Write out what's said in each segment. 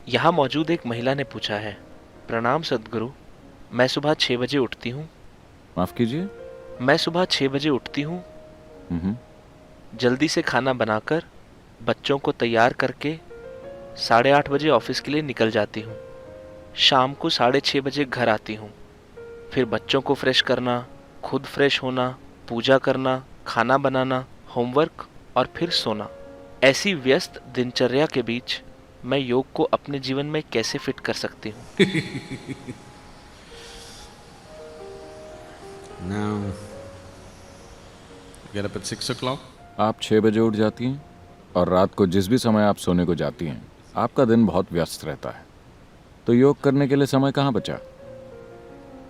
यहाँ मौजूद एक महिला ने पूछा है, प्रणाम सद्गुरु, मैं सुबह 6 बजे उठती हूँ। माफ कीजिए। मैं सुबह 6 बजे उठती हूँ, हम्म। जल्दी से खाना बनाकर बच्चों को तैयार करके 8:30 बजे ऑफिस के लिए निकल जाती हूँ। शाम को 6:30 बजे घर आती हूँ। फिर बच्चों को फ्रेश करना, खुद फ्रेश होना, पूजा करना, खाना बनाना, होमवर्क और फिर सोना। ऐसी व्यस्त दिनचर्या के बीच मैं योग को अपने जीवन में कैसे फिट कर सकती हूँ? Now, get up at 6 o'clock. आप 6 बजे उठ जाती हैं और रात को जिस भी समय आप सोने को जाती हैं, आपका दिन बहुत व्यस्त रहता है। तो योग करने के लिए समय कहाँ बचा?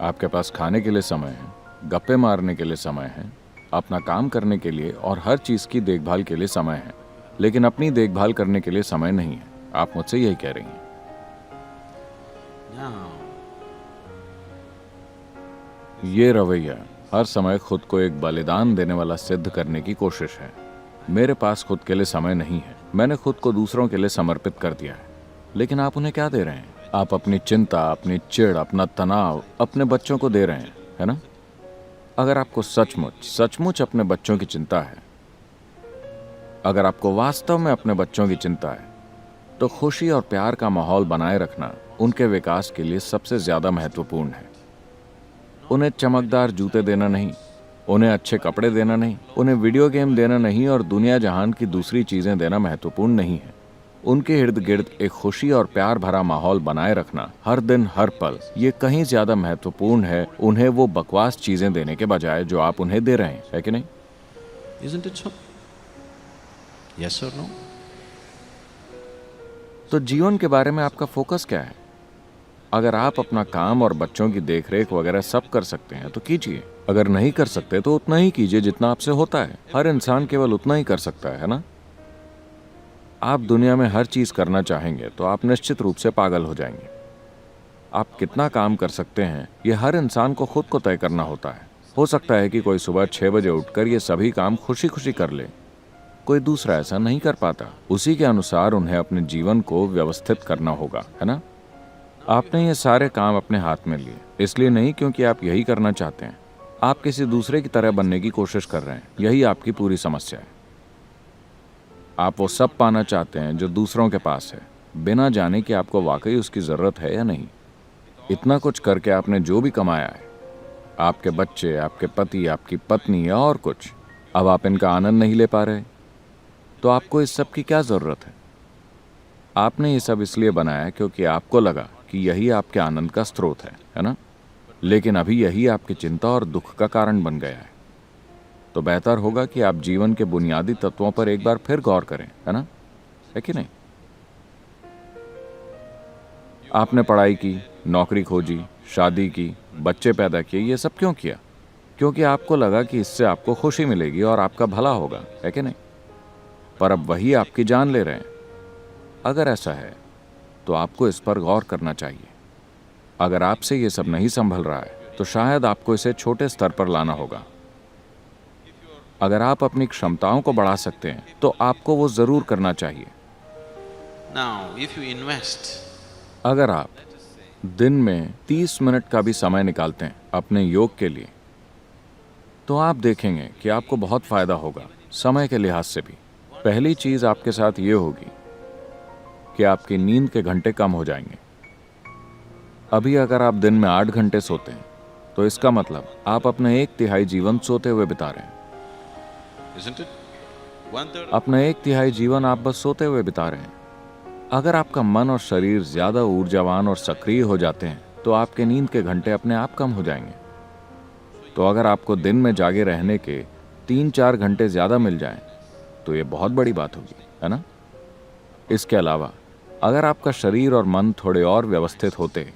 आपके पास खाने के लिए समय है, गप्पे मारने के लिए समय है, अपना काम करने के लिए और हर चीज की देखभाल के लिए समय है, लेकिन अपनी देखभाल करने के लिए समय नहीं है। आप मुझसे यही कह रही हैं। Now, ये रवैया हर समय खुद को एक बलिदान देने वाला सिद्ध करने की कोशिश है। मेरे पास खुद के लिए समय नहीं है, मैंने खुद को दूसरों के लिए समर्पित कर दिया है। लेकिन आप उन्हें क्या दे रहे हैं? आप अपनी चिंता, अपनी चिढ़, अपना तनाव अपने बच्चों को दे रहे हैं, है ना? अगर आपको सचमुच सचमुच अपने बच्चों की चिंता है, अगर आपको वास्तव में अपने बच्चों की चिंता है, तो खुशी और प्यार का माहौल बनाए रखना उनके विकास के लिए सबसे ज्यादा महत्वपूर्ण है। उन्हें चमकदार जूते देना नहीं, उन्हें अच्छे कपड़े देना नहीं, उन्हें वीडियो गेम देना नहीं और दुनिया जहान की दूसरी चीजें देना महत्वपूर्ण नहीं है। उनके इर्द गिर्द एक खुशी और प्यार भरा माहौल बनाए रखना हर दिन हर पल, ये कहीं ज्यादा महत्वपूर्ण है उन्हें वो बकवास चीजें देने के बजाय जो आप उन्हें दे रहे हैं, है कि नहीं? isn't it so? Yes or no? तो जीवन के बारे में आपका फोकस क्या है? अगर आप अपना काम और बच्चों की देखरेख वगैरह सब कर सकते हैं तो कीजिए, अगर नहीं कर सकते तो उतना ही कीजिए जितना आपसे होता है। हर इंसान केवल उतना ही कर सकता है ना? आप दुनिया में हर चीज करना चाहेंगे तो आप निश्चित रूप से पागल हो जाएंगे। आप कितना काम कर सकते हैं ये हर इंसान को खुद को तय करना होता है। हो सकता है कि कोई सुबह 6 बजे उठकर ये सभी काम खुशी खुशी कर ले, कोई दूसरा ऐसा नहीं कर पाता। उसी के अनुसार उन्हें अपने जीवन को व्यवस्थित करना होगा, है ना? आपने ये सारे काम अपने हाथ में लिए, इसलिए नहीं क्योंकि आप यही करना चाहते हैं। आप किसी दूसरे की तरह बनने की कोशिश कर रहे हैं, यही आपकी पूरी समस्या है। आप वो सब पाना चाहते हैं जो दूसरों के पास है, बिना जाने कि आपको वाकई उसकी जरूरत है या नहीं। इतना कुछ करके आपने जो भी कमाया है, आपके बच्चे, आपके पति, आपकी पत्नी या और कुछ, अब आप इनका आनंद नहीं ले पा रहे, तो आपको इस सब की क्या जरूरत है? आपने ये सब इसलिए बनाया क्योंकि आपको लगा कि यही आपके आनंद का स्रोत है ना? लेकिन अभी यही आपकी चिंता और दुख का कारण बन गया है। तो बेहतर होगा कि आप जीवन के बुनियादी तत्वों पर एक बार फिर गौर करें, है ना? है कि नहीं? आपने पढ़ाई की, नौकरी खोजी, शादी की, बच्चे पैदा किए, ये सब क्यों किया? क्योंकि आपको लगा कि इससे आपको खुशी मिलेगी और आपका भला होगा, है कि नहीं? पर अब वही आपकी जान ले रहे हैं। अगर ऐसा है तो आपको इस पर गौर करना चाहिए। अगर आपसे ये सब नहीं संभल रहा है तो शायद आपको इसे छोटे स्तर पर लाना होगा। अगर आप अपनी क्षमताओं को बढ़ा सकते हैं तो आपको वो जरूर करना चाहिए। Now, if you invest, अगर आप दिन में 30 मिनट का भी समय निकालते हैं अपने योग के लिए, तो आप देखेंगे कि आपको बहुत फायदा होगा समय के लिहाज से भी। पहली चीज आपके साथ ये होगी कि आपकी नींद के घंटे कम हो जाएंगे। अभी अगर आप दिन में 8 घंटे सोते हैं तो इसका मतलब आप अपना 1/3 जीवन सोते हुए बिता रहे हैं। isn't it? 1/3. अपना 1/3 जीवन आप बस सोते हुए बिता रहे हैं। अगर आपका मन और शरीर ज्यादा ऊर्जावान और सक्रिय हो जाते हैं तो आपके नींद के घंटे अपने आप कम हो जाएंगे। तो अगर आपको दिन में जागे रहने के 3-4 घंटे ज्यादा मिल जाएं तो ये बहुत बड़ी बात होगी, है ना? इसके अलावा अगर आपका शरीर और मन थोड़े और व्यवस्थित होते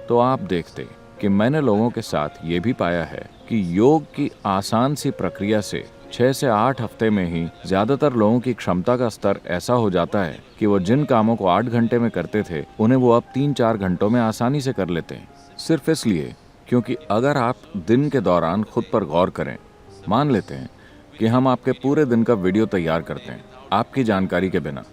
तो आप देखते कि मैंने लोगों के साथ ये भी पाया है कि योग की आसान सी प्रक्रिया से 6 से 8 हफ्ते में ही ज्यादातर लोगों की क्षमता का स्तर ऐसा हो जाता है कि वो जिन कामों को 8 घंटे में करते थे उन्हें वो अब 3-4 घंटों में आसानी से कर लेते हैं। सिर्फ इसलिए क्योंकि अगर आप दिन के दौरान खुद पर गौर करें, मान लेते हैं कि हम आपके पूरे दिन का वीडियो तैयार करते हैं आपकी जानकारी के बिना,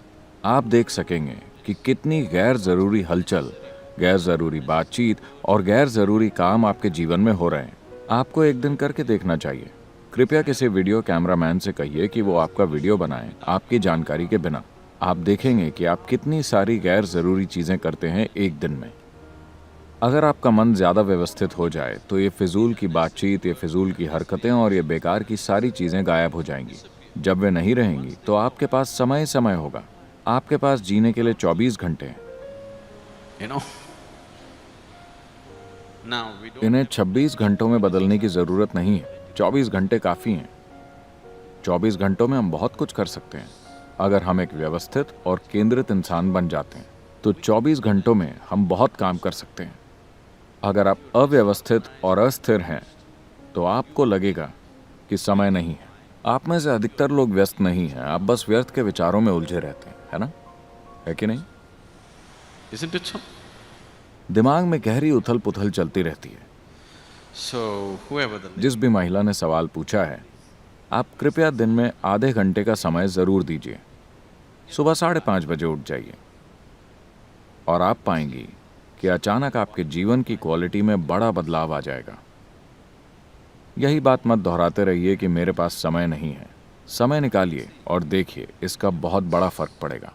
आप देख सकेंगे कि कितनी गैर ज़रूरी हलचल, गैर ज़रूरी बातचीत और गैर ज़रूरी काम आपके जीवन में हो रहे हैं। आपको एक दिन करके देखना चाहिए। कृपया किसी वीडियो कैमरामैन से कहिए कि वो आपका वीडियो बनाए आपकी जानकारी के बिना। आप देखेंगे कि आप कितनी सारी गैर ज़रूरी चीज़ें करते हैं एक दिन में। अगर आपका मन ज़्यादा व्यवस्थित हो जाए तो ये फिजूल की बातचीत, ये फिजूल की हरकतें और ये बेकार की सारी चीज़ें गायब हो जाएंगी। जब वे नहीं रहेंगी तो आपके पास समय समय होगा। आपके पास जीने के लिए 24 घंटे हैं। You know? Now we don't. इन्हें 26 घंटों में बदलने की ज़रूरत नहीं है। 24 घंटे काफ़ी हैं। 24 घंटों में हम बहुत कुछ कर सकते हैं। अगर हम एक व्यवस्थित और केंद्रित इंसान बन जाते हैं तो 24 घंटों में हम बहुत काम कर सकते हैं। अगर आप अव्यवस्थित और अस्थिर हैं तो आपको लगेगा कि समय नहीं है। आप में से अधिकतर लोग व्यस्त नहीं हैं, आप बस व्यर्थ के विचारों में उलझे रहते हैं, है ना? है कि नहीं? Isn't it so? दिमाग में गहरी उथल पुथल चलती रहती है। So whoever the जिस भी महिला ने सवाल पूछा है, आप कृपया दिन में आधे घंटे का समय ज़रूर दीजिए। सुबह 5:30 बजे उठ जाइए और आप पाएंगी कि अचानक आपके जीवन की क्वालिटी में बड़ा बदलाव आ जाएगा। यही बात मत दोहराते रहिए कि मेरे पास समय नहीं है। समय निकालिए और देखिए, इसका बहुत बड़ा फर्क पड़ेगा।